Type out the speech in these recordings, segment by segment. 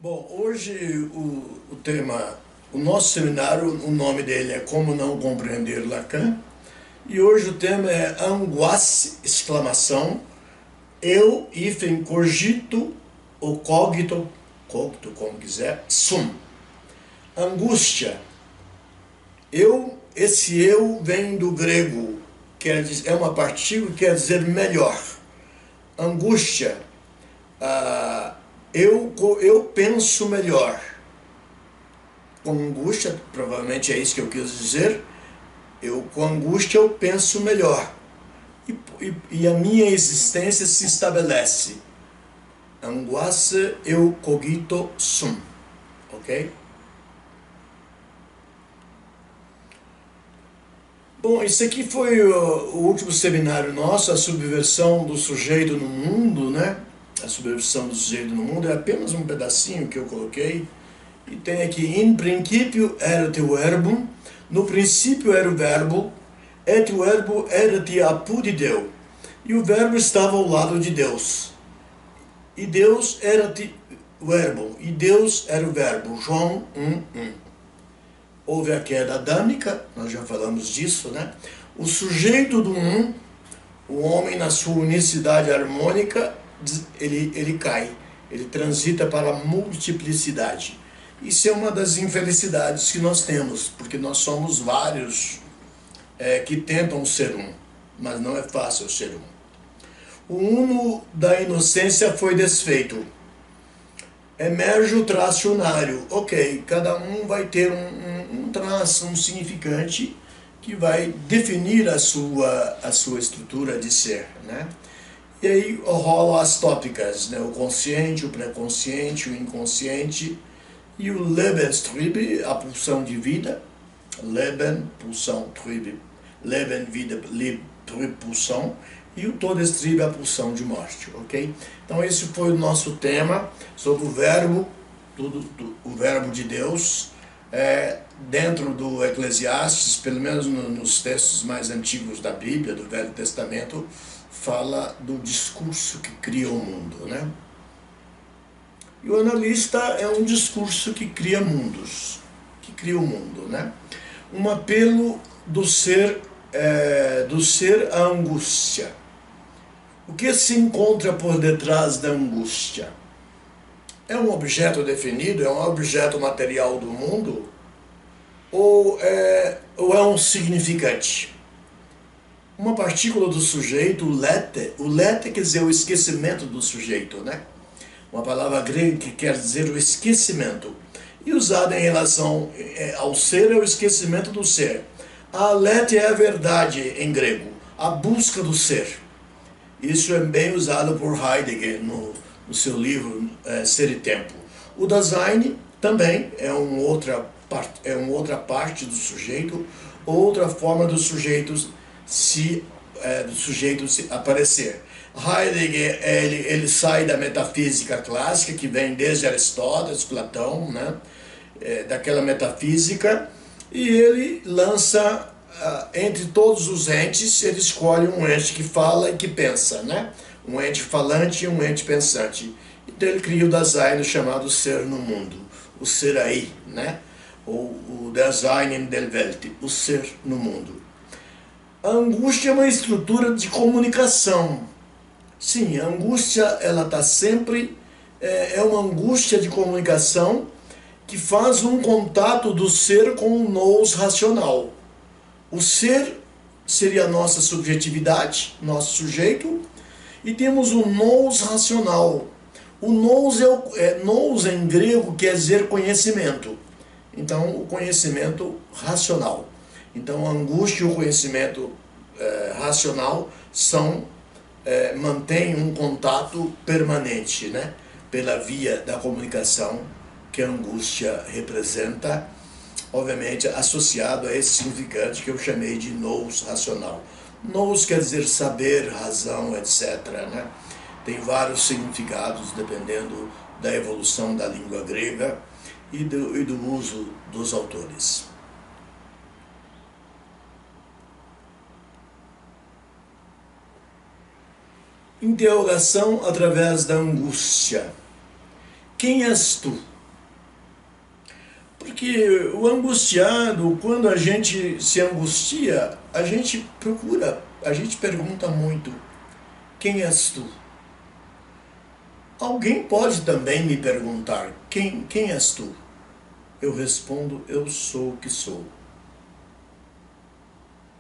Bom, hoje o tema, o nosso seminário, o nome dele é Como Não Compreender Lacan. E hoje o tema é angoisse, exclamação, eu, hífen, cogito, ou cogito, como quiser, sum. Angústia. Esse eu vem do grego, é uma partícula que quer dizer melhor. Angústia. Eu penso melhor. Com angústia, provavelmente é isso que eu quis dizer. Com angústia eu penso melhor. E a minha existência se estabelece. Angoisse eu cogito sum. Ok? Bom, esse aqui foi o último seminário nosso, a subversão do sujeito no mundo, né? A subversão do sujeito no mundo é apenas um pedacinho que eu coloquei. E tem aqui, in principio erat verbum, no princípio era o verbo, et verbo erat apud Deo. E o verbo estava ao lado de Deus. E Deus erat verbum, e Deus era o verbo. João 1:1. Houve a queda adâmica, nós já falamos disso, né? O sujeito do o homem na sua unicidade harmônica, ele cai, ele transita para a multiplicidade. Isso é uma das infelicidades que nós temos, porque nós somos vários que tentam ser um, mas não é fácil ser um. O uno da inocência foi desfeito. Emerge o traço unário. Ok, cada um vai ter um traço, um significante que vai definir a sua estrutura de ser, né? E aí rolam as tópicas, né? O consciente, o pré-consciente, o inconsciente e o Lebenstrieb, a pulsão de vida. Leben, pulsão, Trieb, Leben, vida, Trieb, pulsão. E o Todestrieb, a pulsão de morte, ok? Então esse foi o nosso tema sobre o verbo, o verbo de Deus, dentro do Eclesiastes, pelo menos nos textos mais antigos da Bíblia, do Velho Testamento, fala do discurso que cria o mundo, né? E o analista é um discurso que cria mundos, que cria o mundo, né? Um apelo do ser à angústia. O que se encontra por detrás da angústia? É um objeto definido? É um objeto material do mundo? Ou é um significante? Uma partícula do sujeito, o lete quer dizer o esquecimento do sujeito, né? Uma palavra grega que quer dizer o esquecimento. E usada em relação ao ser é o esquecimento do ser. A lete é a verdade em grego, a busca do ser. Isso é bem usado por Heidegger no seu livro Ser e Tempo. O Dasein também é uma outra parte do sujeito, outra forma do sujeito se aparecer. Heidegger ele sai da metafísica clássica, que vem desde Aristóteles, Platão, né? Daquela metafísica, e ele lança, entre todos os entes, ele escolhe um ente que fala e que pensa, né? Um ente falante e um ente pensante. Então ele cria o Dasein, chamado ser no mundo, o ser aí, né? Ou o Dasein in der Welt, o ser no mundo. A angústia é uma estrutura de comunicação. Sim, a angústia, ela está sempre, é uma angústia de comunicação que faz um contato do ser com o nous racional. O ser seria a nossa subjetividade, nosso sujeito, e temos o nous racional. O nous nous em grego quer dizer conhecimento. Então, o conhecimento racional. Então, a angústia e o conhecimento racional mantêm um contato permanente, né? Pela via da comunicação que a angústia representa, obviamente associado a esse significante que eu chamei de nous racional. Nous quer dizer saber, razão, etc., né? Tem vários significados dependendo da evolução da língua grega e do uso dos autores. Interrogação através da angústia. Quem és tu? Porque o angustiado, quando a gente se angustia, a gente procura, a gente pergunta muito: quem és tu? Alguém pode também me perguntar: quem és tu? Eu respondo: eu sou o que sou.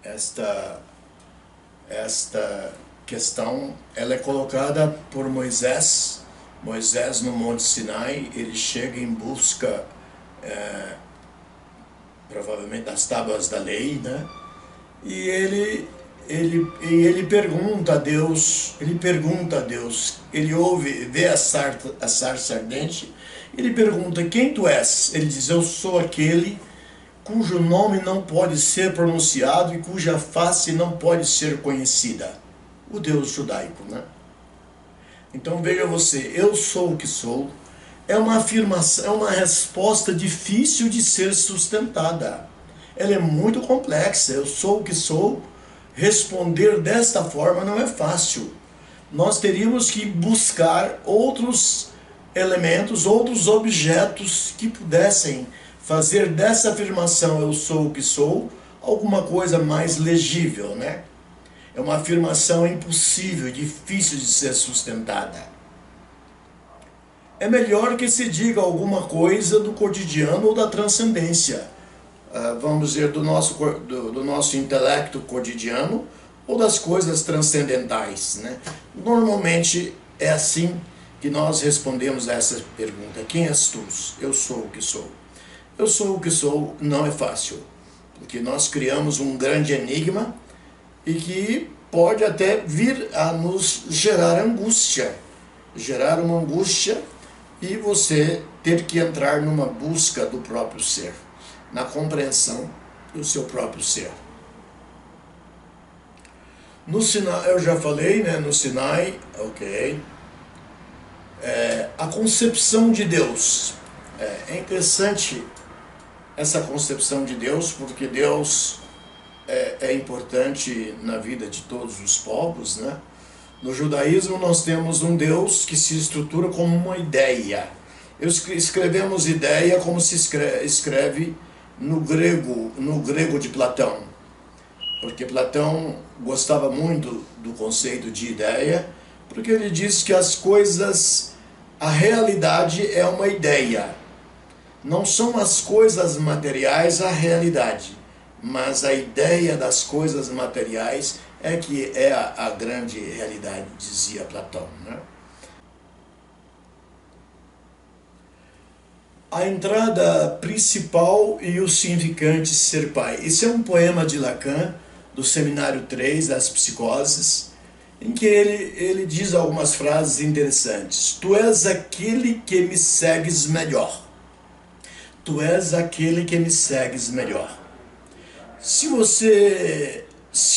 Esta questão ela é colocada por Moisés. Moisés no Monte Sinai, ele chega em busca provavelmente das tábuas da lei, né? E ele pergunta a Deus, ele ouve, vê a sarça ardente, ele pergunta: quem tu és? Ele diz: eu sou aquele cujo nome não pode ser pronunciado e cuja face não pode ser conhecida. O Deus judaico, né? Então veja você, eu sou o que sou, é uma afirmação, é uma resposta difícil de ser sustentada. Ela é muito complexa. Eu sou o que sou. Responder desta forma não é fácil. Nós teríamos que buscar outros elementos, outros objetos que pudessem fazer dessa afirmação eu sou o que sou alguma coisa mais legível, né? É uma afirmação impossível, difícil de ser sustentada. É melhor que se diga alguma coisa do cotidiano ou da transcendência. Vamos dizer, do nosso intelecto cotidiano ou das coisas transcendentais, né? Normalmente é assim que nós respondemos a essa pergunta: quem és tu? Eu sou o que sou. Eu sou o que sou não é fácil, porque nós criamos um grande enigma e que pode até vir a nos gerar uma angústia e você ter que entrar numa busca do próprio ser, na compreensão do seu próprio ser. No Sinai, eu já falei, né? No Sinai, ok. A concepção de Deus. É interessante essa concepção de Deus, porque Deus é importante na vida de todos os povos, né? No judaísmo nós temos um Deus que se estrutura como uma ideia. Escrevemos ideia como se escreve no grego de Platão. Porque Platão gostava muito do conceito de ideia, porque ele diz que as coisas, a realidade é uma ideia. Não são as coisas materiais a realidade, mas a ideia das coisas materiais é que é a grande realidade, dizia Platão, né? A entrada principal e o significante ser pai. Esse é um poema de Lacan, do Seminário 3 das Psicoses, em que ele diz algumas frases interessantes. Tu és aquele que me segues melhor. Tu és aquele que me segues melhor. Se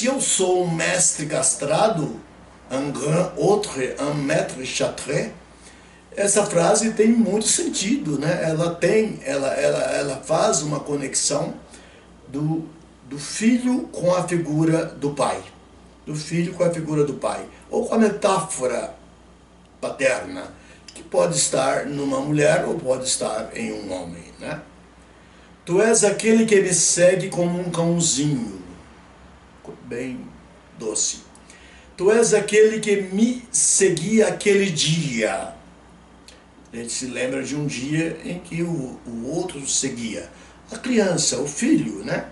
eu sou um mestre castrado, un grand autre, un maître châtré, essa frase tem muito sentido, né? Ela faz uma conexão do filho com a figura do pai. Do filho com a figura do pai. Ou com a metáfora paterna, que pode estar numa mulher ou pode estar em um homem, né? Tu és aquele que me segue como um cãozinho, bem doce. Tu és aquele que me seguia aquele dia. A gente se lembra de um dia em que o outro seguia. A criança, o filho, né?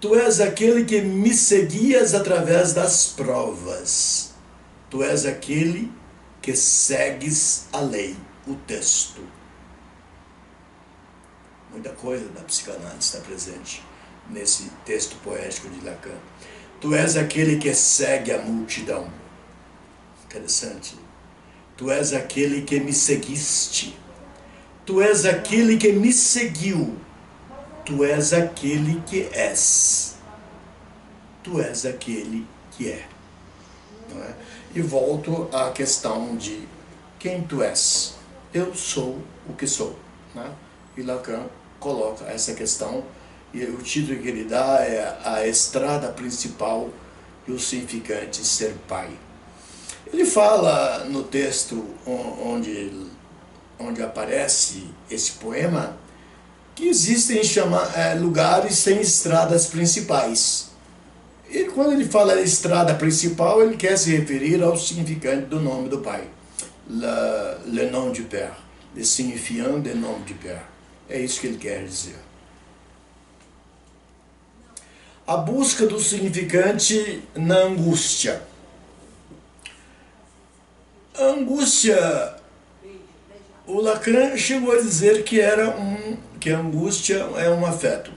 Tu és aquele que me seguias através das provas. Tu és aquele que segues a lei, o texto. Muita coisa da psicanálise está presente nesse texto poético de Lacan. Tu és aquele que segue a multidão. Interessante. Tu és aquele que me seguiste. Tu és aquele que me seguiu. Tu és aquele que és. Tu és aquele que é. Não é? E volto à questão de quem tu és. Eu sou o que sou. Né? E Lacan coloca essa questão, e o título que ele dá é A Estrada Principal e o Significante Ser Pai. Ele fala no texto onde aparece esse poema que existem lugares sem estradas principais. E quando ele fala de estrada principal, ele quer se referir ao significante do nome do Pai. Le nom du Père, le signifiant de nom du Père. É isso que ele quer dizer. A busca do significante na angústia. A angústia, o Lacan chegou a dizer que a angústia é um afeto.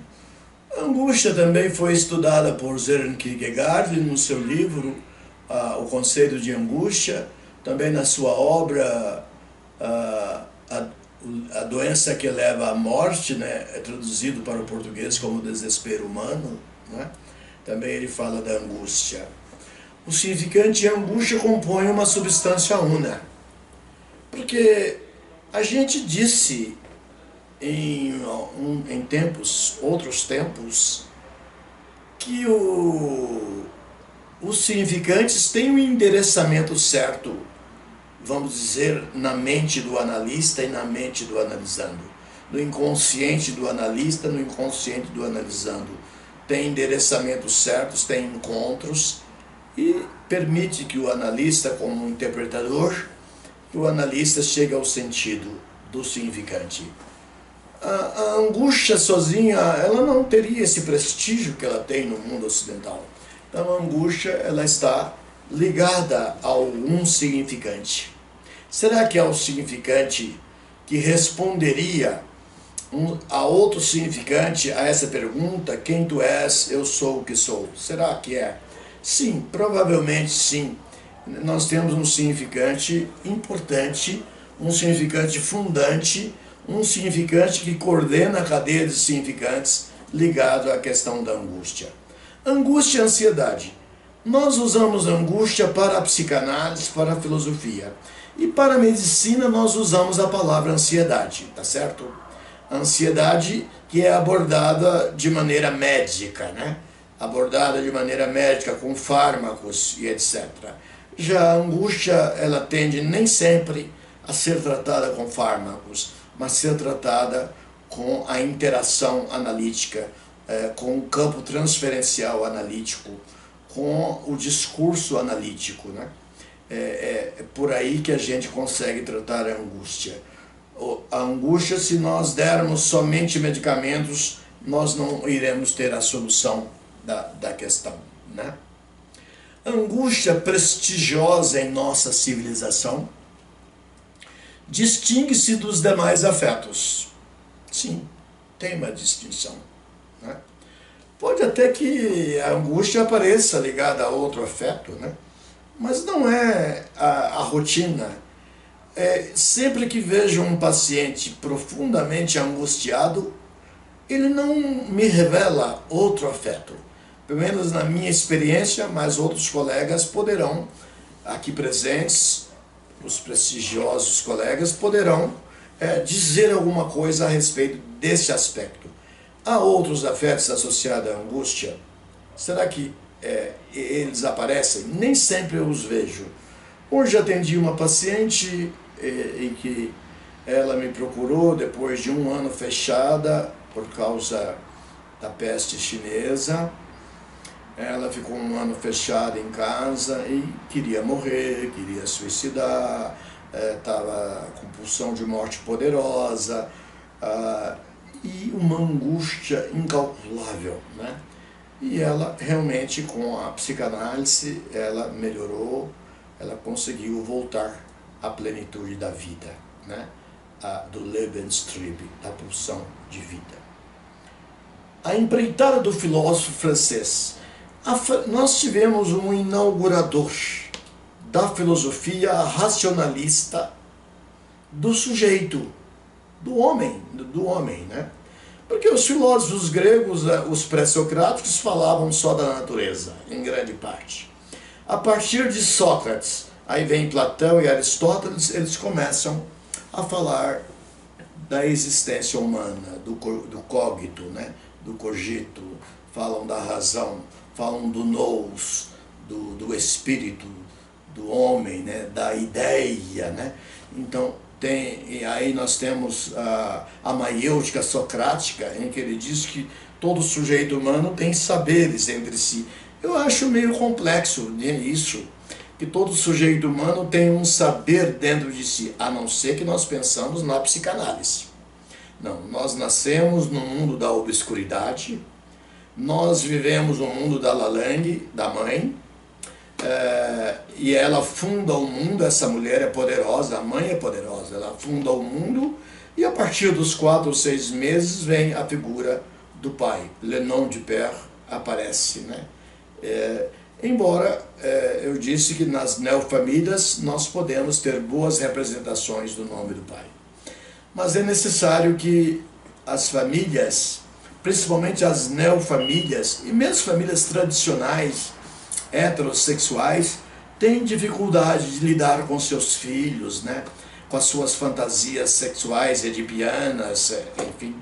A angústia também foi estudada por Søren Kierkegaard no seu livro O Conceito de Angústia, também na sua obra A Doença que Leva à Morte, né, é traduzido para o português como Desespero Humano, né? Também ele fala da angústia. O significante de angústia compõe uma substância una, porque a gente disse em outros tempos, que os significantes têm um endereçamento certo, vamos dizer, na mente do analista e na mente do analisando. No inconsciente do analista, no inconsciente do analisando. Tem endereçamentos certos, tem encontros, e permite que o analista, como interpretador, que o analista chegue ao sentido do significante. A angústia sozinha, ela não teria esse prestígio que ela tem no mundo ocidental. Então a angústia, ela está ligada ao um significante. Será que é o significante que responderia a outro significante a essa pergunta? Quem tu és, eu sou o que sou. Será que é? Sim, provavelmente sim. Nós temos um significante importante, um significante fundante, um significante que coordena a cadeia de significantes ligado à questão da angústia. Angústia e ansiedade. Nós usamos angústia para a psicanálise, para a filosofia. E para a medicina nós usamos a palavra ansiedade, tá certo? A ansiedade que é abordada de maneira médica, né? Abordada de maneira médica com fármacos e etc. Já a angústia, ela tende nem sempre a ser tratada com fármacos, mas ser tratada com a interação analítica, com o campo transferencial analítico, com o discurso analítico, né? É por aí que a gente consegue tratar a angústia. A angústia, se nós dermos somente medicamentos, nós não iremos ter a solução da questão, né? A angústia prestigiosa em nossa civilização distingue-se dos demais afetos. Sim, tem uma distinção, né? Pode até que a angústia apareça ligada a outro afeto, né? Mas não é a rotina. Sempre que vejo um paciente profundamente angustiado, ele não me revela outro afeto. Pelo menos na minha experiência, mas outros colegas poderão, aqui presentes, os prestigiosos colegas, poderão dizer alguma coisa a respeito desse aspecto. Há outros afetos associados à angústia? Será que eles aparecem? Nem sempre eu os vejo. Hoje atendi uma paciente em que ela me procurou depois de um ano fechada por causa da peste chinesa. Ela ficou um ano fechada em casa e queria morrer, queria suicidar, estava com pulsão de morte poderosa, e uma angústia incalculável, né? E ela realmente, com a psicanálise, ela melhorou, ela conseguiu voltar à plenitude da vida, né? Do Lebenstrieb, da pulsão de vida. A empreitada do filósofo francês. Nós tivemos um inaugurador da filosofia racionalista do sujeito, do homem, né? Porque os filósofos gregos, os pré-socráticos, falavam só da natureza, em grande parte. A partir de Sócrates, aí vem Platão e Aristóteles, eles começam a falar da existência humana, do cogito, né? Do cogito, falam da razão, falam do nous, do espírito, do homem, né? Da ideia, né? Então, e aí nós temos a maiêutica socrática, em que ele diz que todo sujeito humano tem saberes entre si. Eu acho meio complexo, né, isso, que todo sujeito humano tem um saber dentro de si, a não ser que nós pensamos na psicanálise. Não, nós nascemos no mundo da obscuridade, nós vivemos no mundo da Lalang, da mãe, e ela funda o mundo. Essa mulher é poderosa, a mãe é poderosa, ela funda o mundo, e a partir dos 4 ou 6 meses vem a figura do pai, Le Nom du Père, aparece, né? Embora eu disse que nas neofamílias nós podemos ter boas representações do nome do pai. Mas é necessário que as famílias, principalmente as neofamílias, e mesmo famílias tradicionais, heterossexuais, têm dificuldade de lidar com seus filhos, né? Com as suas fantasias sexuais, edipianas, enfim.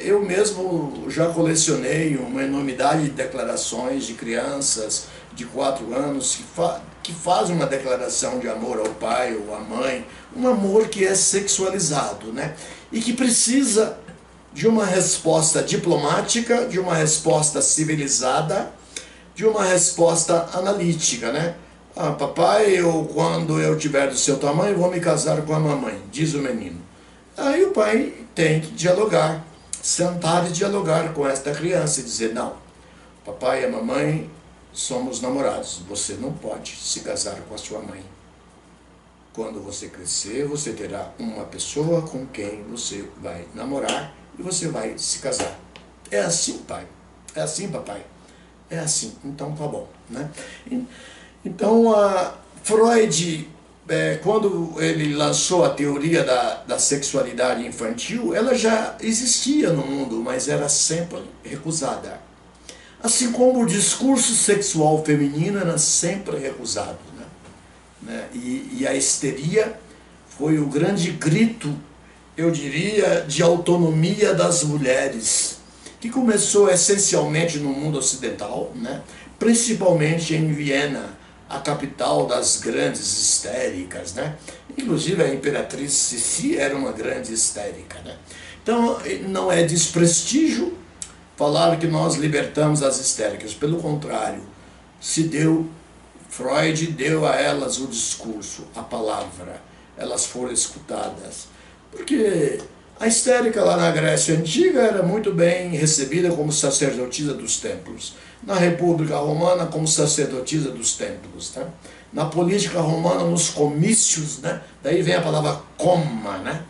Eu mesmo já colecionei uma enormidade de declarações de crianças de 4 anos que fazem uma declaração de amor ao pai ou à mãe, um amor que é sexualizado, né? E que precisa de uma resposta diplomática, de uma resposta civilizada, de uma resposta analítica, né? Papai, quando eu tiver do seu tamanho, vou me casar com a mamãe, diz o menino. Aí o pai tem que dialogar, sentar e dialogar com esta criança e dizer: não, papai e a mamãe somos namorados, você não pode se casar com a sua mãe. Quando você crescer, você terá uma pessoa com quem você vai namorar e você vai se casar. É assim, pai. É assim, papai. É assim. Então tá bom, né? Então, Freud, quando ele lançou a teoria da sexualidade infantil, ela já existia no mundo, mas era sempre recusada. Assim como o discurso sexual feminino era sempre recusado, né? E a histeria foi o grande grito, eu diria, de autonomia das mulheres, que começou essencialmente no mundo ocidental, né? Principalmente em Viena, a capital das grandes histéricas, né? Inclusive a imperatriz Sissi era uma grande histérica, né? Então não é desprestígio falar que nós libertamos as histéricas, pelo contrário, Freud deu a elas o discurso, a palavra, elas foram escutadas, porque a histérica lá na Grécia Antiga era muito bem recebida como sacerdotisa dos templos, na República Romana como sacerdotisa dos templos, tá? Na política romana, nos comícios, né? Daí vem a palavra coma, né?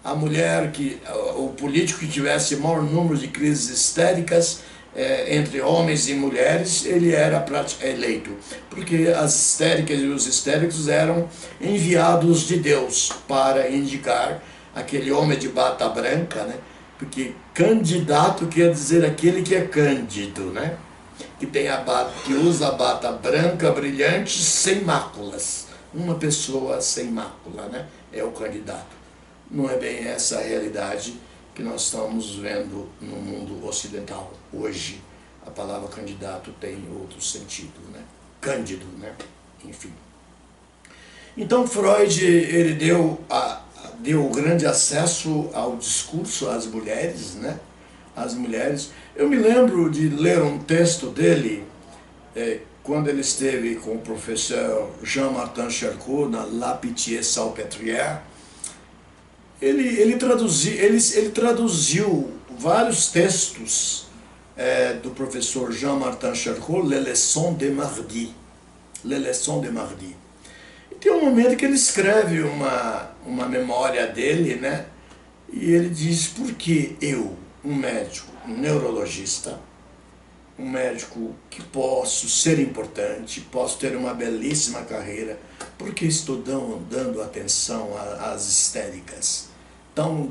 A mulher o político que tivesse maior número de crises histéricas entre homens e mulheres, ele era eleito, porque as histéricas e os histéricos eram enviados de Deus para indicar aquele homem de bata branca, né? Porque candidato quer dizer aquele que é cândido, né? Que usa a bata branca, brilhante, sem máculas. Uma pessoa sem mácula, né? É o candidato. Não é bem essa a realidade que nós estamos vendo no mundo ocidental. Hoje, a palavra candidato tem outro sentido, né? Cândido, né? Enfim. Então, Freud, ele deu grande acesso ao discurso às mulheres, né? As mulheres. Eu me lembro de ler um texto dele, quando ele esteve com o professor Jean-Martin Charcot na La Pitié-Salpêtrière. Ele traduziu vários textos do professor Jean-Martin Charcot, Les Leçons de Mardi. Les Leçons de Mardi. E tem um momento que ele escreve uma memória dele, né? E ele diz: por que eu, um médico, um neurologista, um médico que posso ser importante, posso ter uma belíssima carreira, por que estou dando atenção às histéricas tão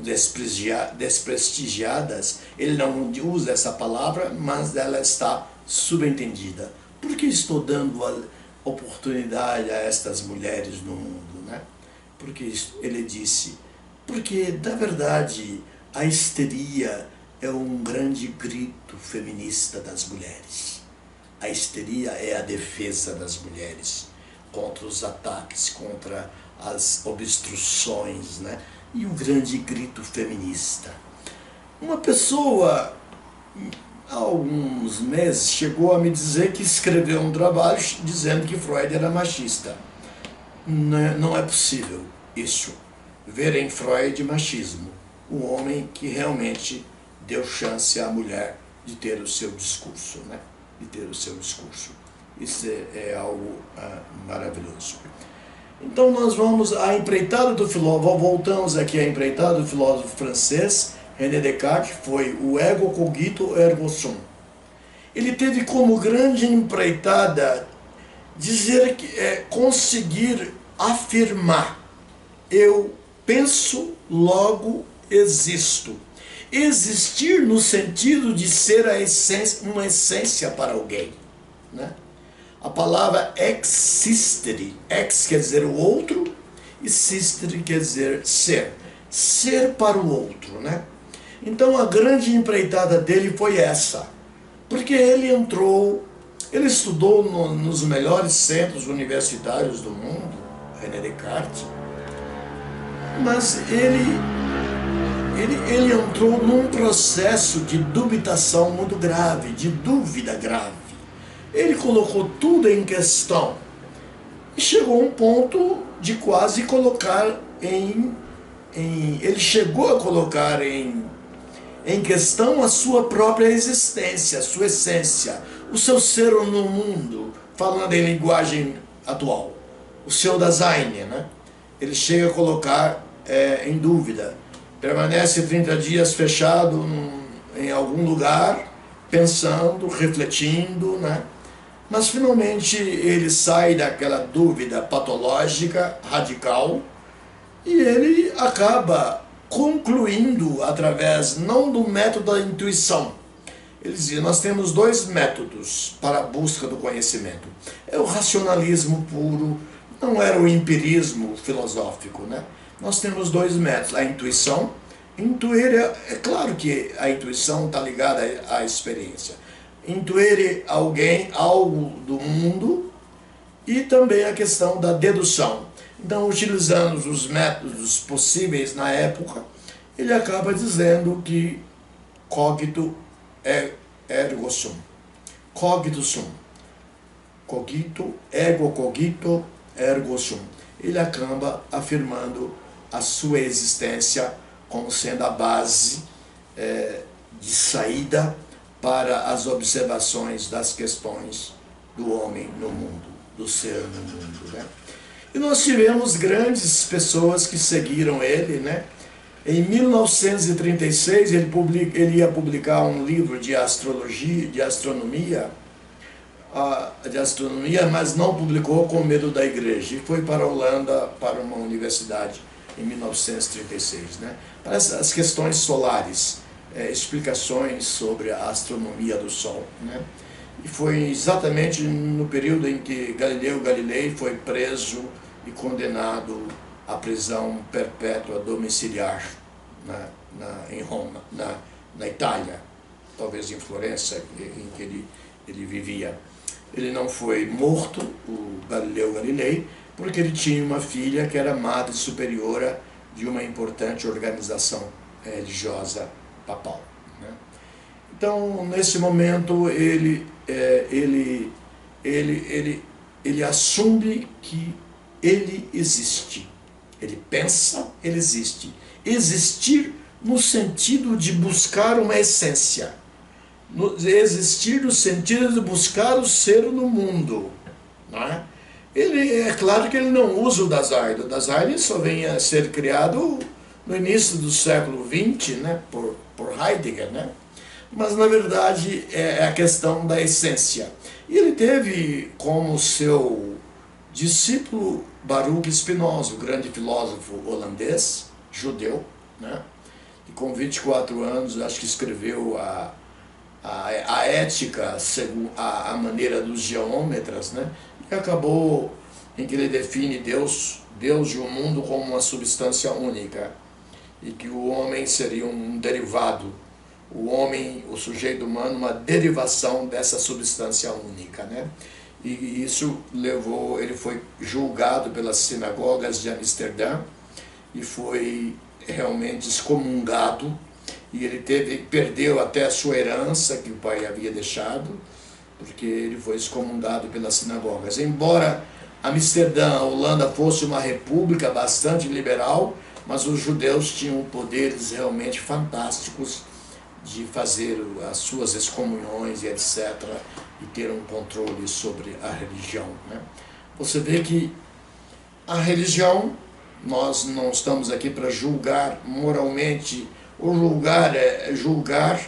desprestigiadas? Ele não usa essa palavra, mas ela está subentendida. Por que estou dando a oportunidade a estas mulheres no mundo, né? Porque ele disse, porque na verdade a histeria é um grande grito feminista das mulheres. A histeria é a defesa das mulheres contra os ataques, contra as obstruções, né? E o grande grito feminista. Uma pessoa, há alguns meses, chegou a me dizer que escreveu um trabalho dizendo que Freud era machista. Não é possível isso, ver em Freud machismo, o homem que realmente deu chance à mulher de ter o seu discurso, né? De ter o seu discurso. Isso é algo maravilhoso. Então nós vamos à empreitada do filósofo, voltamos aqui à empreitada do filósofo francês, René Descartes, que foi o ego cogito ergo sum. Ele teve como grande empreitada dizer que conseguir afirmar: eu penso, logo existo. Existir no sentido de ser a essência, uma essência para alguém, né? A palavra existere, ex quer dizer o outro, e sistere quer dizer ser. Ser para o outro, né? Então a grande empreitada dele foi essa. Porque ele estudou nos melhores centros universitários do mundo, René Descartes, mas ele entrou num processo de dubitação muito grave, de dúvida grave. Ele colocou tudo em questão e chegou a um ponto de quase colocar ele chegou a colocar em questão a sua própria existência, a sua essência, o seu ser no mundo, falando em linguagem atual, o seu Dasein, né? Ele chega a colocar em dúvida, permanece 30 dias fechado em algum lugar, pensando, refletindo, né? Mas finalmente ele sai daquela dúvida patológica, radical, e ele acaba concluindo através não do método da intuição. Ele dizia: nós temos dois métodos para a busca do conhecimento. É o racionalismo puro, não era o empirismo filosófico, né? Nós temos dois métodos: a intuição. Intuir é claro que a intuição está ligada à experiência. Intuir alguém, algo do mundo, e também a questão da dedução. Então, utilizando os métodos possíveis na época, ele acaba dizendo que cogito ergo sum. Cogito sum. Cogito, ego cogito, ergo sum. Ele acaba afirmando a sua existência como sendo a base de saída para as observações das questões do homem no mundo, do ser no mundo, né? E nós tivemos grandes pessoas que seguiram ele, né? Em 1936 ele ia publicar um livro de astrologia, de astronomia, mas não publicou com medo da igreja, e foi para a Holanda, para uma universidade, em 1936, né? Para as questões solares, explicações sobre a astronomia do Sol, né? E foi exatamente no período em que Galileu Galilei foi preso e condenado à prisão perpétua domiciliar em Roma, na Itália, talvez em Florença, em que ele vivia. Ele não foi morto, o Galileu Galilei, porque ele tinha uma filha que era madre superiora de uma importante organização religiosa papal, né? Então, nesse momento, ele assume que ele existe. Ele pensa, ele existe. Existir no sentido de buscar uma essência. Existir no sentido de buscar o ser no mundo, não é? É claro que ele não usa o Dasein. O Dasein só vem a ser criado no início do século XX, né, por Heidegger, né? Mas na verdade é a questão da essência. E ele teve como seu discípulo Baruch Spinoza, o grande filósofo holandês, judeu, né? E com 24 anos acho que escreveu a ética, segundo a maneira dos geômetras, né? E acabou em que ele define Deus e o mundo como uma substância única, e que o homem seria um derivado, o homem, o sujeito humano, uma derivação dessa substância única, né? e isso levou, ele foi julgado pelas sinagogas de Amsterdã e foi realmente excomungado, e ele perdeu até a sua herança que o pai havia deixado, porque ele foi excomungado pelas sinagogas. Embora Amsterdã, a Holanda, fosse uma república bastante liberal, mas os judeus tinham poderes realmente fantásticos de fazer as suas excomunhões e etc., e ter um controle sobre a religião, né? Você vê que a religião, nós não estamos aqui para julgar moralmente, ou julgar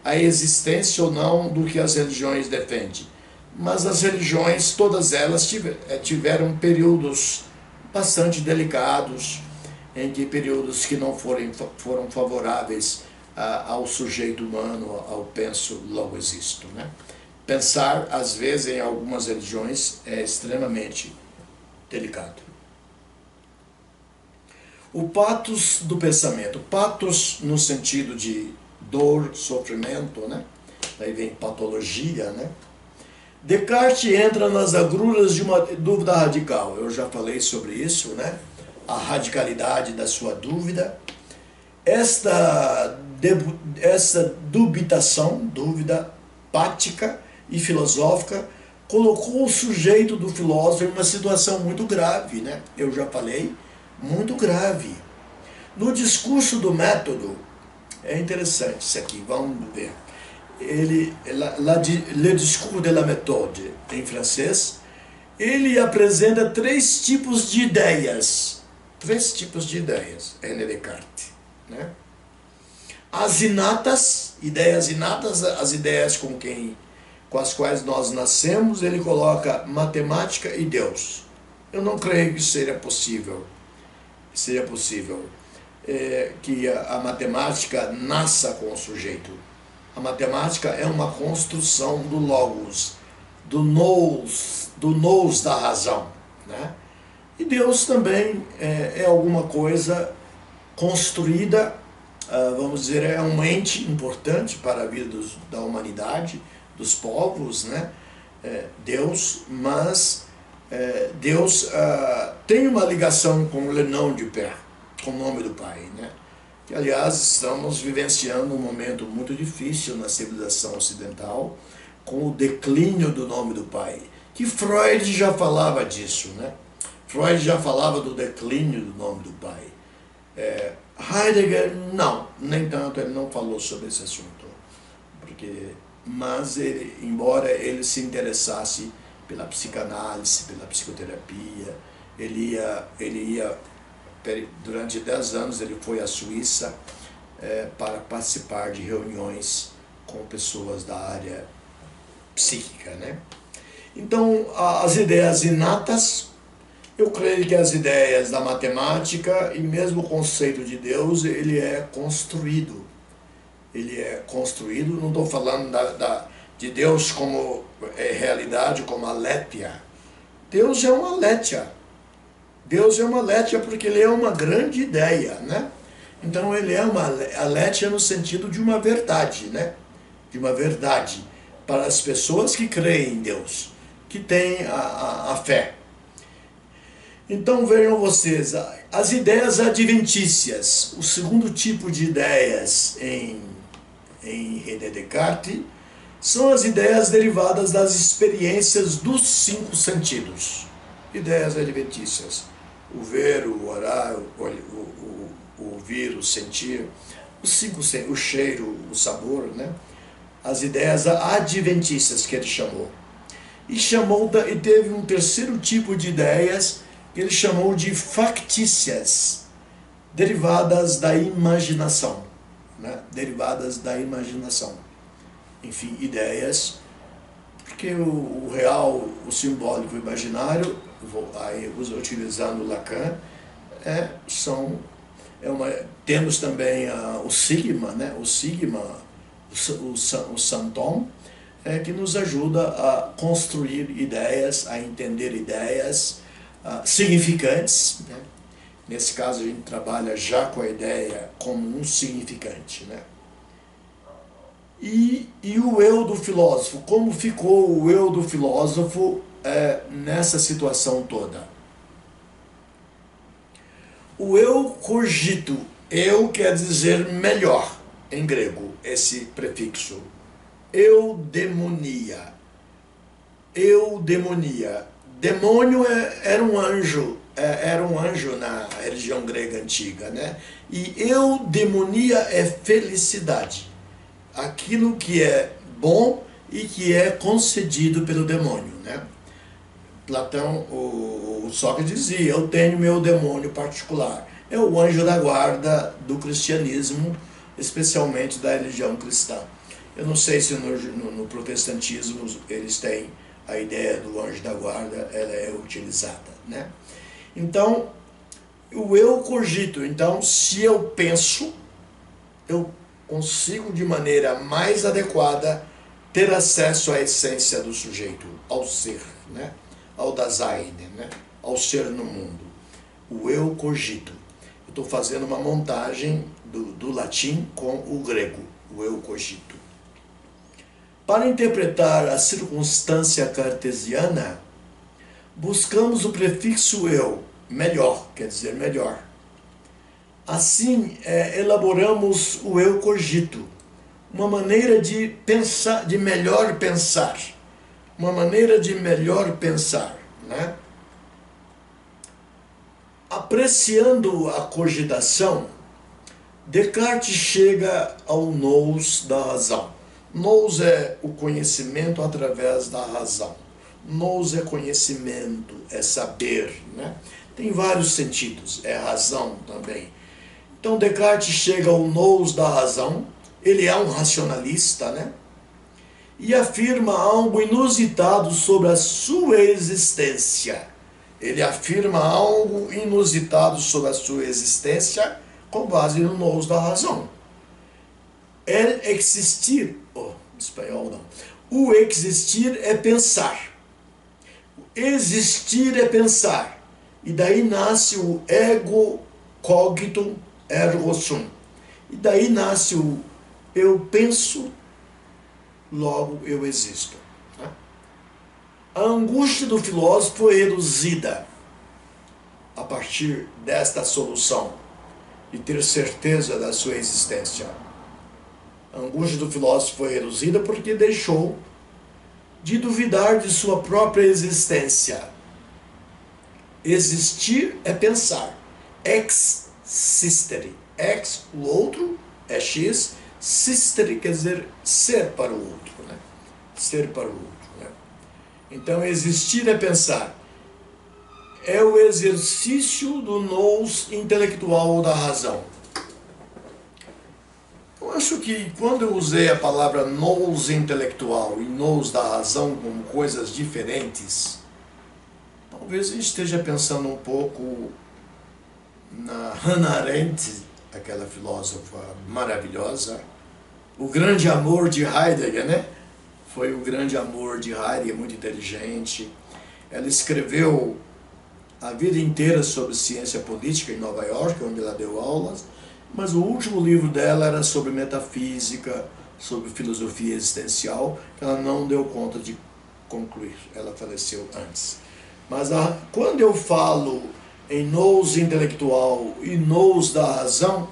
a existência ou não do que as religiões defendem. Mas as religiões, todas elas tiveram períodos bastante delicados, em que períodos que não foram favoráveis ao sujeito humano, ao penso, logo existo, né? Pensar, às vezes, em algumas religiões é extremamente delicado. O pathos do pensamento. Pathos no sentido de dor, sofrimento, né? Daí vem patologia, né? Descartes entra nas agruras de uma dúvida radical. Eu já falei sobre isso, né? A radicalidade da sua dúvida. Esta dubitação, dúvida pática e filosófica, colocou o sujeito do filósofo em uma situação muito grave, né? Eu já falei, muito grave. No discurso do método, é interessante isso aqui, vamos ver. Le discours de la méthode, em francês, ele apresenta três tipos de ideias. Três tipos de ideias, René Descartes, né? As inatas, ideias inatas, as ideias com as quais nós nascemos, ele coloca matemática e Deus. Eu não creio que seja possível que a matemática nasça com o sujeito. A matemática é uma construção do logos, do nous da razão, né? E Deus também é alguma coisa construída, vamos dizer, é um ente importante para a vida da humanidade, dos povos, né? Deus, mas Deus tem uma ligação com o nom du Père, com o nome do Pai, né? Que, aliás, estamos vivenciando um momento muito difícil na civilização ocidental, com o declínio do nome do Pai, que Freud já falava disso, né? Freud já falava do declínio do nome do Pai. Heidegger, não, nem tanto, ele não falou sobre esse assunto, mas ele, embora ele se interessasse pela psicanálise, pela psicoterapia, durante 10 anos ele foi à Suíça para participar de reuniões com pessoas da área psíquica, né? Então, as ideias inatas, eu creio que as ideias da matemática e mesmo o conceito de Deus, ele é construído. Ele é construído, não estou falando de Deus como realidade, como aletheia. Deus é uma aletheia. Deus é uma aletheia porque ele é uma grande ideia, né? Então ele é uma aletheia no sentido de uma verdade, né? De uma verdade para as pessoas que creem em Deus, que têm a fé. Então vejam vocês, as ideias adventícias, o segundo tipo de ideias em René Descartes, são as ideias derivadas das experiências dos 5 sentidos. Ideias adventícias. O ver, o orar, o ouvir, o sentir, o cheiro, o sabor, né? As ideias adventícias que ele chamou. E teve um terceiro tipo de ideias que ele chamou de factícias, derivadas da imaginação, né? Derivadas da imaginação. Enfim, ideias, porque o real, o simbólico, o imaginário, utilizando Lacan, temos também o sigma, né? O sigma, o santon, que nos ajuda a construir ideias, a entender ideias significantes, né? Nesse caso a gente trabalha já com a ideia como um significante, né? E o eu do filósofo, como ficou o eu do filósofo nessa situação toda? O eu cogito, eu quer dizer melhor em grego, esse prefixo. Eudemonia. Eudemonia. Demônio era um anjo na religião grega antiga, né? E eudemonia é felicidade. Aquilo que é bom e que é concedido pelo demônio, né? Platão, o Sócrates dizia, eu tenho meu demônio particular. É o anjo da guarda do cristianismo, especialmente da religião cristã. Eu não sei se no protestantismo eles têm a ideia do anjo da guarda, ela é utilizada, né? Então, o eu cogito. Então, se eu penso, eu consigo de maneira mais adequada ter acesso à essência do sujeito, ao ser, né? Ao Dasein, né? Ao ser no mundo. O eu cogito. Eu estou fazendo uma montagem do latim com o grego, o eu cogito. Para interpretar a circunstância cartesiana, buscamos o prefixo eu, melhor, quer dizer melhor. Assim, elaboramos o eu cogito, uma maneira de pensar, de melhor pensar. Uma maneira de melhor pensar, né? Apreciando a cogitação, Descartes chega ao nous da razão. Nous é o conhecimento através da razão. Nous é conhecimento, é saber, né? Tem vários sentidos, é razão também. Então Descartes chega ao nous da razão, ele é um racionalista, né? E afirma algo inusitado sobre a sua existência. Ele afirma algo inusitado sobre a sua existência com base no nous da razão. El existir, espanhol não. O existir é pensar. O existir é pensar. E daí nasce o ego cogito ergo sum. E daí nasce o eu penso, logo eu existo. A angústia do filósofo foi reduzida a partir desta solução de ter certeza da sua existência. A angústia do filósofo foi reduzida porque deixou de duvidar de sua própria existência. Existir é pensar. Ex sistere. Ex, o outro, é X. Sistere quer dizer ser para o outro, né? Ser para o outro, né? Então, existir é pensar. É o exercício do nous intelectual da razão. Eu acho que quando eu usei a palavra nous intelectual e nous da razão como coisas diferentes, talvez a gente esteja pensando um pouco na Hannah Arendt, aquela filósofa maravilhosa, o grande amor de Heidegger, né? Foi o grande amor de Heidegger, muito inteligente. Ela escreveu a vida inteira sobre ciência política em Nova York, onde ela deu aulas, mas o último livro dela era sobre metafísica, sobre filosofia existencial, que ela não deu conta de concluir, ela faleceu antes. Mas quando eu falo em nous intelectual e nous da razão,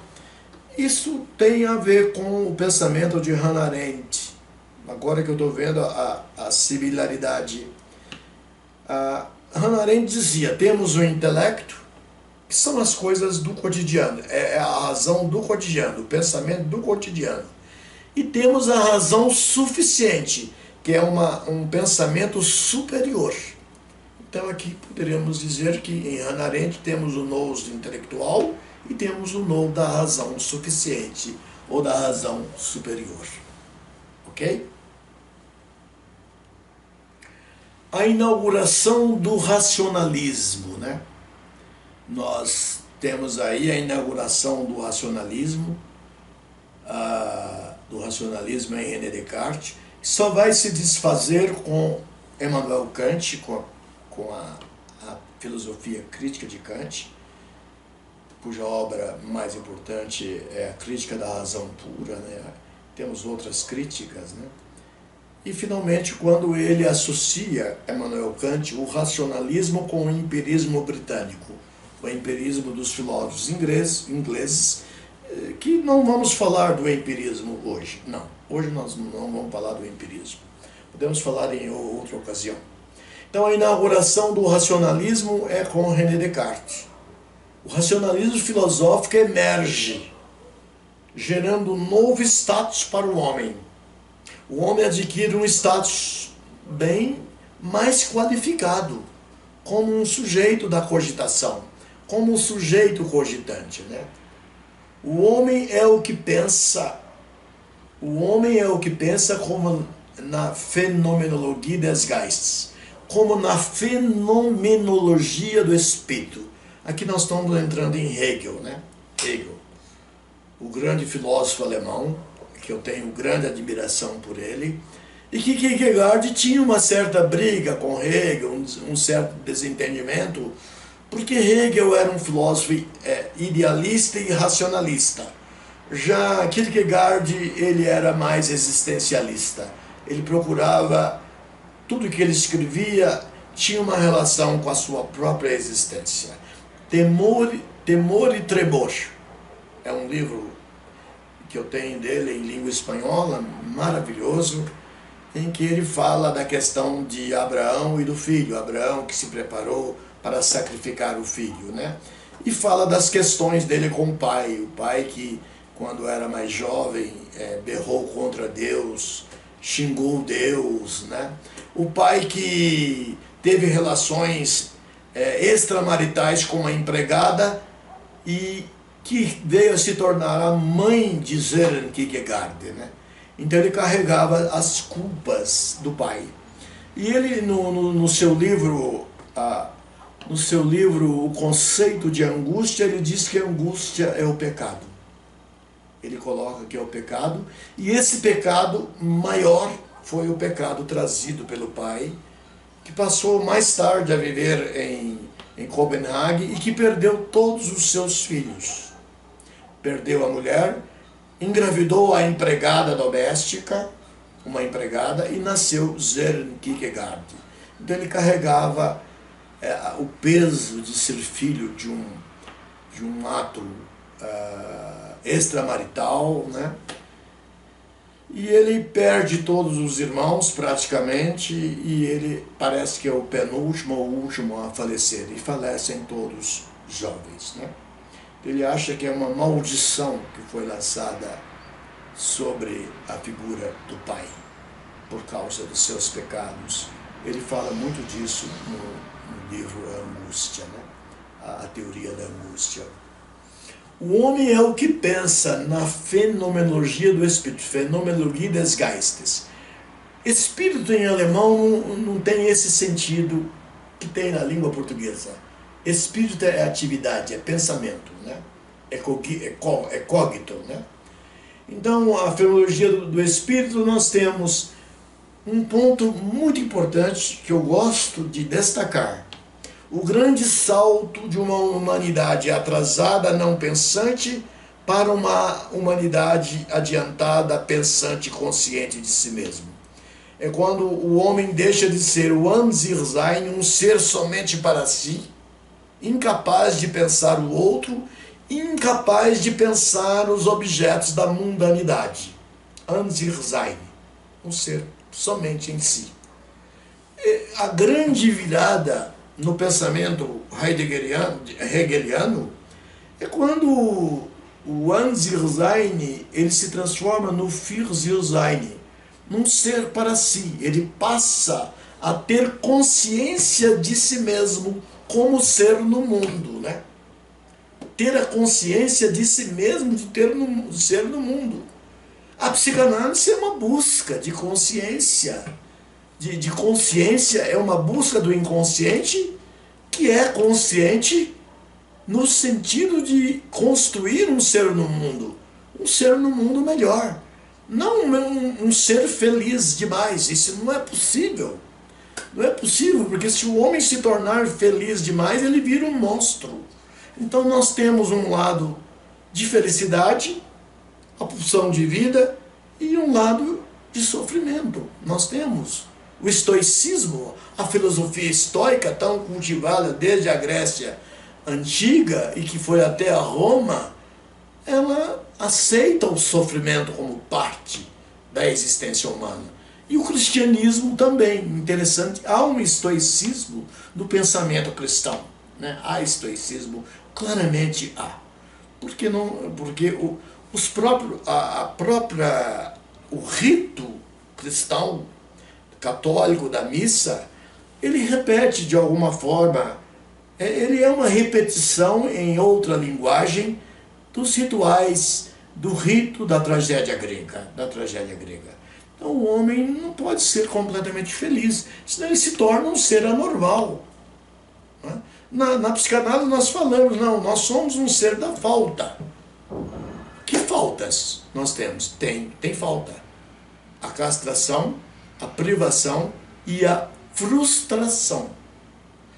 isso tem a ver com o pensamento de Hannah Arendt. Agora que eu estou vendo a similaridade. Hannah Arendt dizia, temos o intelecto, que são as coisas do cotidiano, é a razão do cotidiano, o pensamento do cotidiano. E temos a razão suficiente, que é um pensamento superior. Então aqui poderíamos dizer que em Hannah Arendt temos o nous intelectual e temos o nous da razão suficiente, ou da razão superior. Ok? A inauguração do racionalismo, né? Nós temos aí a inauguração do racionalismo em René Descartes, que só vai se desfazer com Emmanuel Kant, com a filosofia crítica de Kant, cuja obra mais importante é a Crítica da Razão Pura, né? Temos outras críticas, né? E, finalmente, quando ele associa, Immanuel Kant, o racionalismo com o empirismo britânico, o empirismo dos filósofos ingleses, que não vamos falar do empirismo hoje. Não, hoje nós não vamos falar do empirismo. Podemos falar em outra ocasião. Então, a inauguração do racionalismo é com René Descartes. O racionalismo filosófico emerge, gerando um novo status para o homem. O homem adquire um status bem mais qualificado, como um sujeito da cogitação, como um sujeito cogitante, né? O homem é o que pensa. O homem é o que pensa como na Phänomenologie des Geistes, como na fenomenologia do espírito. Aqui nós estamos entrando em Hegel, né? Hegel, o grande filósofo alemão, que eu tenho grande admiração por ele, e que Kierkegaard tinha uma certa briga com Hegel, um certo desentendimento, porque Hegel era um filósofo idealista e racionalista. Já Kierkegaard, ele era mais existencialista. Ele procurava, tudo que ele escrevia tinha uma relação com a sua própria existência. Temor e Tremor é um livro que eu tenho dele em língua espanhola, maravilhoso, em que ele fala da questão de Abraão e do filho, Abraão que se preparou para sacrificar o filho, né? E fala das questões dele com o pai que, quando era mais jovem, berrou contra Deus, xingou Deus, né? O pai que teve relações extramaritais com uma empregada e que veio a se tornar a mãe de Søren Kierkegaard, né? Então ele carregava as culpas do pai. E ele, no seu livro O Conceito de Angústia, ele diz que a angústia é o pecado. Ele coloca que é o pecado, e esse pecado maior foi o pecado trazido pelo pai, que passou mais tarde a viver em Copenhague e que perdeu todos os seus filhos. Perdeu a mulher, engravidou a empregada doméstica, uma empregada, e nasceu Søren Kierkegaard. Então ele carregava o peso de ser filho de um ato extramarital, né? E ele perde todos os irmãos praticamente, e ele parece que é o penúltimo ou último a falecer, e falecem todos jovens, né? Ele acha que é uma maldição que foi lançada sobre a figura do pai, por causa dos seus pecados. Ele fala muito disso no livro Angústia, né? A teoria da angústia. O homem é o que pensa na fenomenologia do espírito, Phänomenologie des Geistes. Espírito em alemão não tem esse sentido que tem na língua portuguesa. Espírito é atividade, é pensamento, né? É cogito, né? Então, a fenomenologia do espírito, nós temos um ponto muito importante que eu gosto de destacar. O grande salto de uma humanidade atrasada, não pensante, para uma humanidade adiantada, pensante, consciente de si mesmo. É quando o homem deixa de ser o An sich sein, um ser somente para si, incapaz de pensar o outro, incapaz de pensar os objetos da mundanidade. An sich sein, um ser somente em si. A grande virada no pensamento hegeliano é quando o An sich sein, ele se transforma no Für sich sein, num ser para si. Ele passa a ter consciência de si mesmo como ser no mundo, né? Ter a consciência de si mesmo, de ser no mundo. A psicanálise é uma busca de consciência. De consciência, é uma busca do inconsciente, que é consciente no sentido de construir um ser no mundo melhor. Não um ser feliz demais. Isso não é possível. Não é possível, porque se o homem se tornar feliz demais, ele vira um monstro. Então nós temos um lado de felicidade, a pulsão de vida, e um lado de sofrimento. Nós temos o estoicismo, a filosofia estoica tão cultivada desde a Grécia antiga e que foi até a Roma, ela aceita o sofrimento como parte da existência humana. E o cristianismo também, interessante, há um estoicismo do pensamento cristão, né? Há estoicismo, claramente há. Porque o rito cristão, católico da missa, ele repete de alguma forma, ele é uma repetição em outra linguagem dos rituais do rito da tragédia grega, Então o homem não pode ser completamente feliz, senão ele se torna um ser anormal. Né? Na psicanálise nós falamos, não, nós somos um ser da falta. Que faltas nós temos? Tem falta. A castração, a privação e a frustração.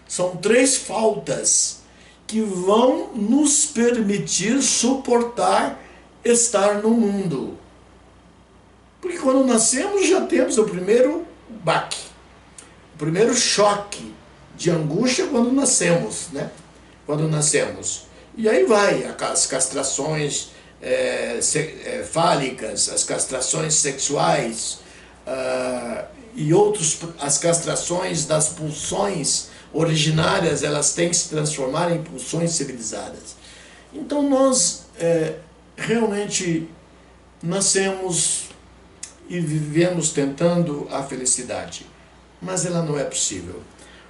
São 3 faltas que vão nos permitir suportar estar no mundo. Porque quando nascemos já temos o primeiro baque, o primeiro choque de angústia quando nascemos, né? Quando nascemos. E aí vai as castrações fálicas, as castrações sexuais e as castrações das pulsões originárias, elas têm que se transformar em pulsões civilizadas. Então nós realmente nascemos e vivemos tentando a felicidade, mas ela não é possível.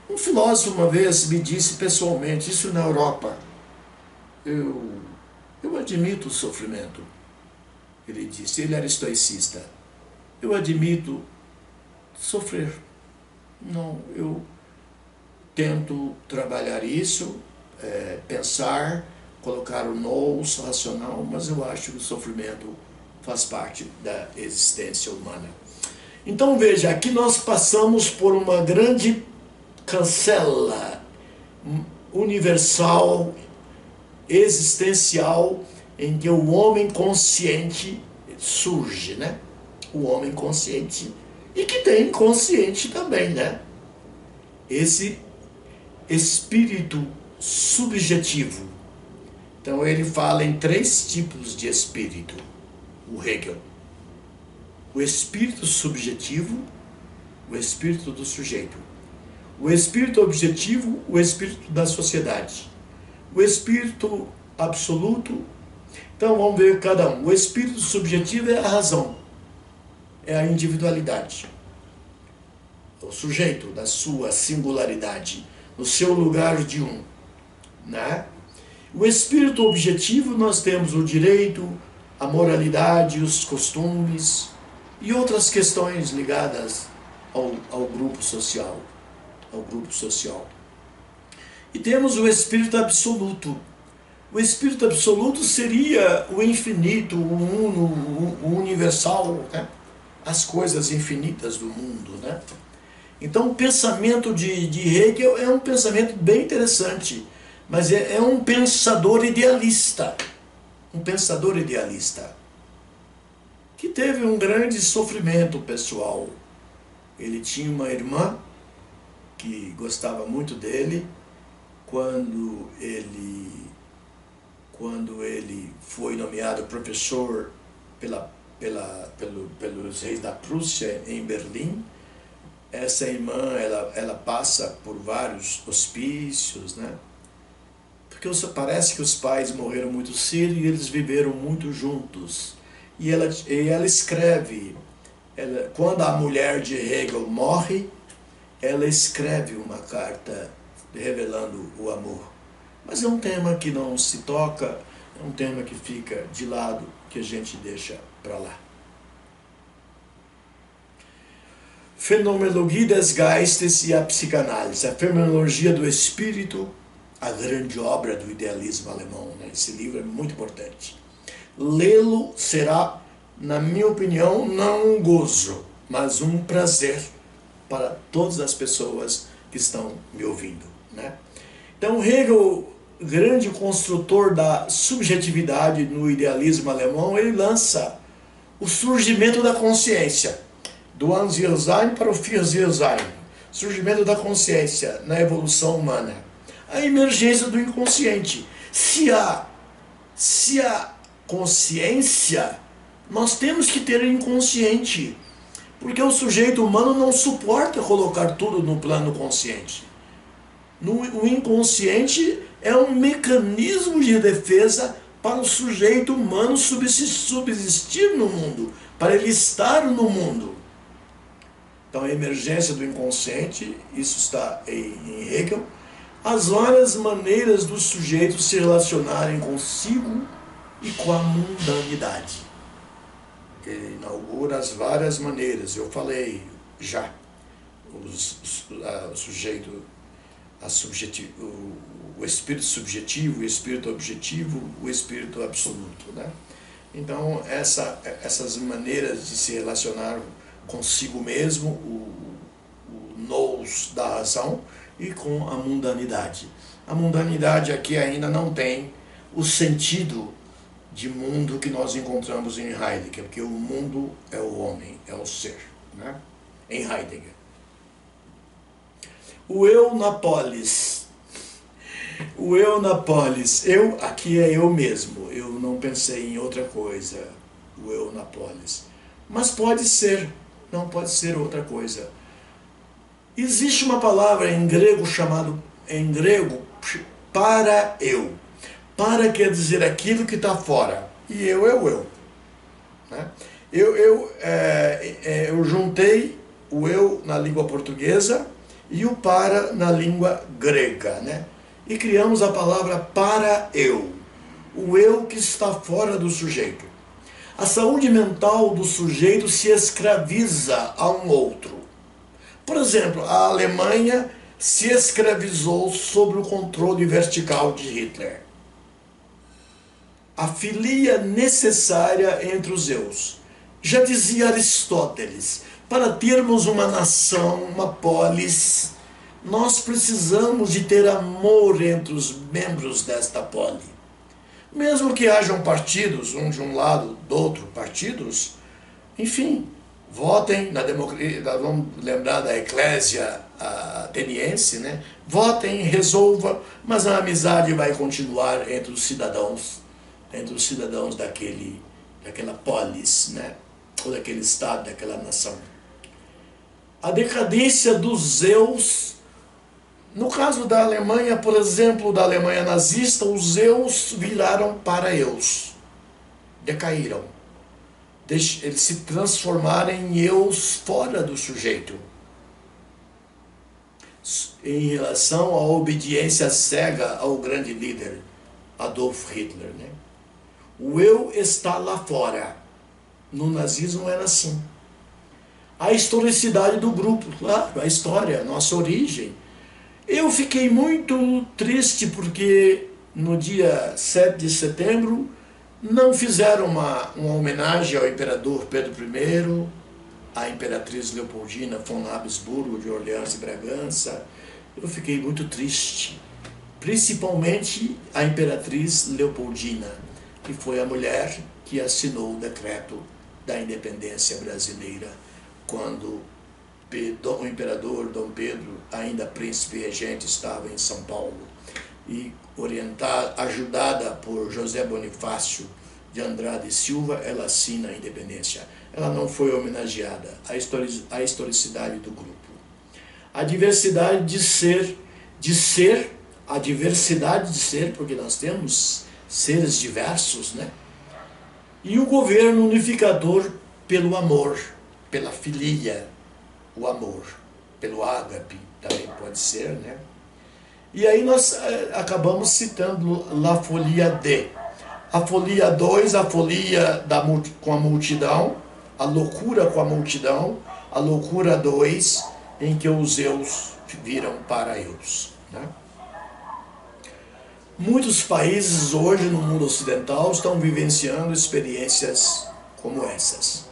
Um filósofo uma vez me disse pessoalmente, isso na Europa, eu admito o sofrimento. Ele disse, ele era estoicista. Eu admito sofrer. Não, eu tento trabalhar isso, pensar, colocar o nous racional, mas eu acho que o sofrimento faz parte da existência humana. Então veja, aqui nós passamos por uma grande cancela universal, existencial, em que o homem consciente surge, né? O homem consciente, e que tem inconsciente também, né? Esse espírito subjetivo. Então ele fala em 3 tipos de espírito, o Hegel. O espírito subjetivo, o espírito do sujeito. O espírito objetivo, o espírito da sociedade. O espírito absoluto. Então vamos ver cada um. O espírito subjetivo é a razão, é a individualidade. O sujeito da sua singularidade, no seu lugar de né? O espírito objetivo, nós temos o direito, a moralidade, os costumes e outras questões ligadas ao grupo social. E temos o espírito absoluto. O espírito absoluto seria o infinito, o uno, o universal, né? As coisas infinitas do mundo, né? Então o pensamento de Hegel é um pensamento bem interessante, mas é um pensador idealista. Um pensador idealista que teve um grande sofrimento pessoal. Ele tinha uma irmã que gostava muito dele. Quando ele foi nomeado professor pelos reis da Prússia em Berlim, essa irmã ela passa por vários hospícios, né? Porque parece que os pais morreram muito cedo e eles viveram muito juntos. E ela escreve, quando a mulher de Hegel morre, ela escreve uma carta revelando o amor. Mas é um tema que não se toca, é um tema que fica de lado, que a gente deixa para lá. Phänomenologie des Geistes e a psicanálise, a fenomenologia do espírito, a grande obra do idealismo alemão, né? Esse livro é muito importante. Lê-lo será, na minha opinião, não um gozo, mas um prazer para todas as pessoas que estão me ouvindo, né? Então Hegel, grande construtor da subjetividade no idealismo alemão, ele lança o surgimento da consciência. do Ansielsein para o Vierseelsein, surgimento da consciência na evolução humana, a emergência do inconsciente. Se há consciência, nós temos que ter inconsciente, porque o sujeito humano não suporta colocar tudo no plano consciente. O inconsciente é um mecanismo de defesa para o sujeito humano subsistir no mundo, para ele estar no mundo. Então, a emergência do inconsciente, isso está em Hegel, as várias maneiras dos sujeitos se relacionarem consigo e com a mundanidade. Ele inaugura as várias maneiras, eu falei já, o sujeito, o espírito subjetivo, o espírito objetivo, o espírito absoluto, né? Então, essas maneiras de se relacionar consigo mesmo, o nous da razão, e com a mundanidade. A mundanidade aqui ainda não tem o sentido de mundo que nós encontramos em Heidegger, porque o mundo é o homem, é o ser, né? Em Heidegger. O eu na polis. O eu na polis. Eu, aqui é eu mesmo, eu não pensei em outra coisa, o eu na polis. Mas pode ser, não pode ser outra coisa. Existe uma palavra em grego para eu. Para quer dizer aquilo que está fora. E eu é o eu. Né? Eu juntei o eu na língua portuguesa e o para na língua grega. Né? E criamos a palavra para eu. O eu que está fora do sujeito. A saúde mental do sujeito se escraviza a um outro. Por exemplo, a Alemanha se escravizou sob o controle vertical de Hitler. A filia necessária entre os eus. Já dizia Aristóteles, para termos uma nação, uma polis, nós precisamos de ter amor entre os membros desta poli. Mesmo que hajam partidos, um de um lado, do outro, partidos, enfim, votem na democracia, vamos lembrar da eclésia ateniense, né? Votem, resolva, mas a amizade vai continuar entre os cidadãos daquela polis, né? Ou daquele estado, daquela nação. A decadência dos eus, no caso da Alemanha, por exemplo, da Alemanha nazista, os eus viraram para eus, decaíram. Eles se transformaram em eus fora do sujeito, em relação à obediência cega ao grande líder, Adolf Hitler. Né? O eu está lá fora. No nazismo era assim. A historicidade do grupo, claro, a história, a nossa origem. Eu fiquei muito triste porque no dia 7 de setembro não fizeram uma homenagem ao imperador Pedro I, à imperatriz Leopoldina von Habsburgo de Orleans e Bragança. Eu fiquei muito triste, principalmente a imperatriz Leopoldina, que foi a mulher que assinou o decreto da independência brasileira, quando o imperador Dom Pedro, ainda príncipe regente, estava em São Paulo, e ajudada por José Bonifácio de Andrade e Silva, ela assina a independência. Ela não foi homenageada, a historicidade do grupo. A diversidade a diversidade de ser, porque nós temos seres diversos, né? E o governo unificador pelo amor, pela filia, o amor, pelo ágape, também pode ser, né? E aí nós acabamos citando La Folia D. A Folia 2, a folia com a multidão, a loucura com a multidão, a loucura 2, em que os eus viram para eus. Né? Muitos países hoje no mundo ocidental estão vivenciando experiências como essas.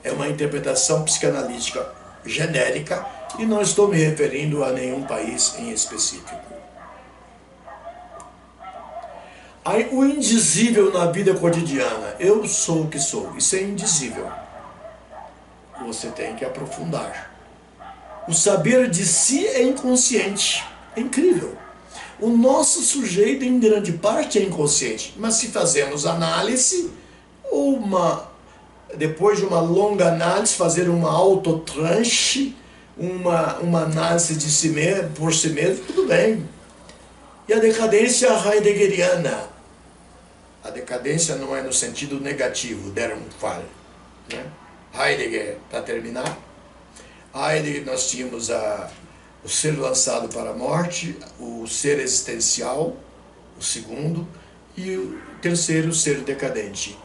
É uma interpretação psicanalítica genérica e não estou me referindo a nenhum país em específico. O indizível na vida cotidiana. Eu sou o que sou. Isso é indizível. você tem que aprofundar. O saber de si é inconsciente. É incrível. O nosso sujeito, em grande parte, é inconsciente. Mas se fazemos análise, depois de uma longa análise, fazer uma autotranche, uma análise de si mesmo, por si mesmo, tudo bem. E a decadência heideggeriana. A decadência não é no sentido negativo, der um Fall. Né? Heidegger, para terminar. Heidegger, nós tínhamos o ser lançado para a morte, o ser existencial, o segundo, e o terceiro, o ser decadente.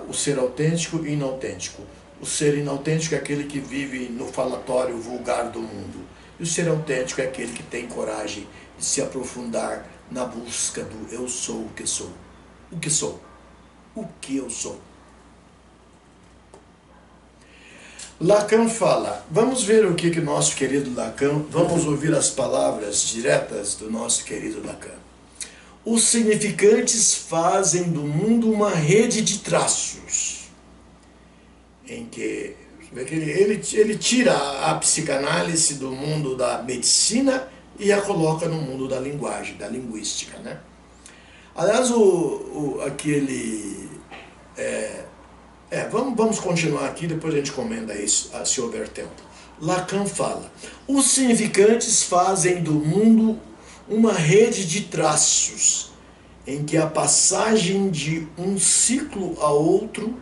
O ser autêntico e inautêntico. O ser inautêntico é aquele que vive no falatório vulgar do mundo. E o ser autêntico é aquele que tem coragem de se aprofundar na busca do eu sou o que sou. O que sou? O que eu sou? Lacan fala, vamos ver o que nosso querido Lacan, vamos ouvir as palavras diretas do nosso querido Lacan. Os significantes fazem do mundo uma rede de traços, em que ele tira a psicanálise do mundo da medicina e a coloca no mundo da linguagem, da linguística, né? Aliás, vamos continuar aqui, depois a gente comenta isso, se houver tempo. Lacan fala, os significantes fazem do mundo uma rede de traços, em que a passagem de um ciclo a outro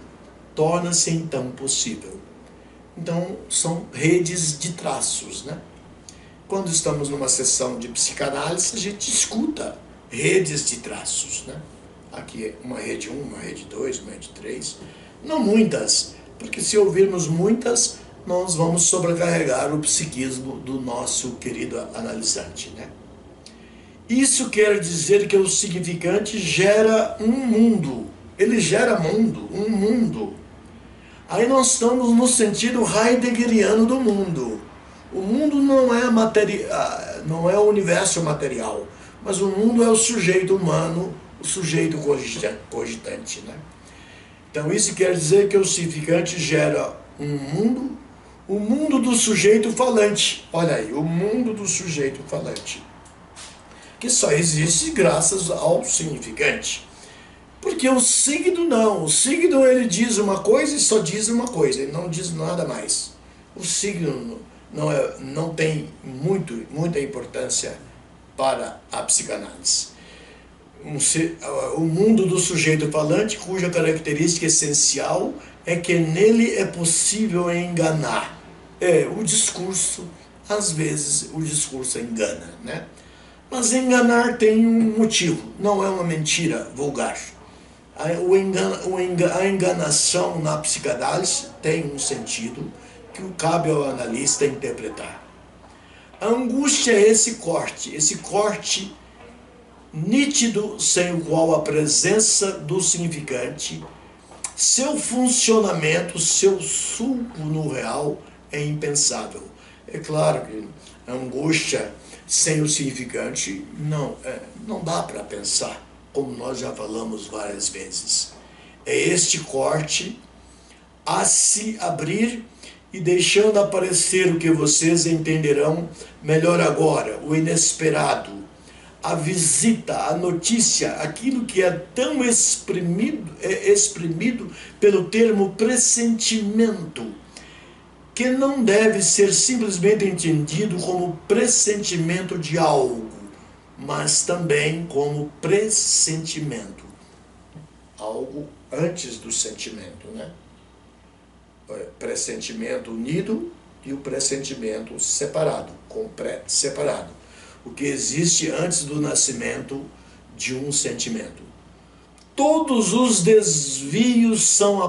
torna-se então possível. Então, são redes de traços, né? Quando estamos numa sessão de psicanálise, a gente escuta redes de traços, né? Aqui uma rede 1, uma rede 2, uma rede 3. Não muitas, porque se ouvirmos muitas, nós vamos sobrecarregar o psiquismo do nosso querido analisante, né? Isso quer dizer que o significante gera um mundo. Ele gera mundo, um mundo. Aí nós estamos no sentido heideggeriano do mundo. O mundo não é o universo material, mas o mundo é o sujeito humano, o sujeito cogitante, né? Então isso quer dizer que o significante gera um mundo, o mundo do sujeito falante. Olha aí, o mundo do sujeito falante, que só existe graças ao significante. Porque o signo não, o signo ele diz uma coisa e só diz uma coisa, ele não diz nada mais. O signo não tem muita importância para a psicanálise. O mundo do sujeito falante, cuja característica essencial é que nele é possível enganar. O discurso, às vezes o discurso engana, né? Mas enganar tem um motivo, não é uma mentira vulgar. A enganação na psicanálise tem um sentido que cabe ao analista interpretar. A angústia é esse corte nítido sem o qual a presença do significante, seu funcionamento, seu sulco no real é impensável. É claro que a angústia sem o significante não dá para pensar, como nós já falamos várias vezes. É este corte a se abrir e deixando aparecer o que vocês entenderão melhor agora, o inesperado, a visita, a notícia, aquilo que é tão exprimido pelo termo pressentimento, que não deve ser simplesmente entendido como pressentimento de algo, mas também como pressentimento. Algo antes do sentimento, né? Pressentimento unido e o pressentimento separado, separado. O que existe antes do nascimento de um sentimento. Todos os desvios são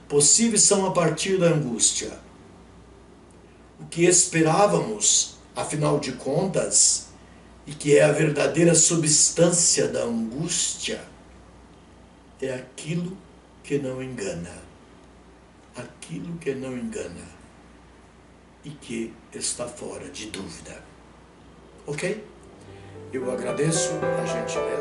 possíveis são a partir da angústia. O que esperávamos, afinal de contas, e que é a verdadeira substância da angústia, é aquilo que não engana. Aquilo que não engana. E que está fora de dúvida. Ok? Eu agradeço a gentileza.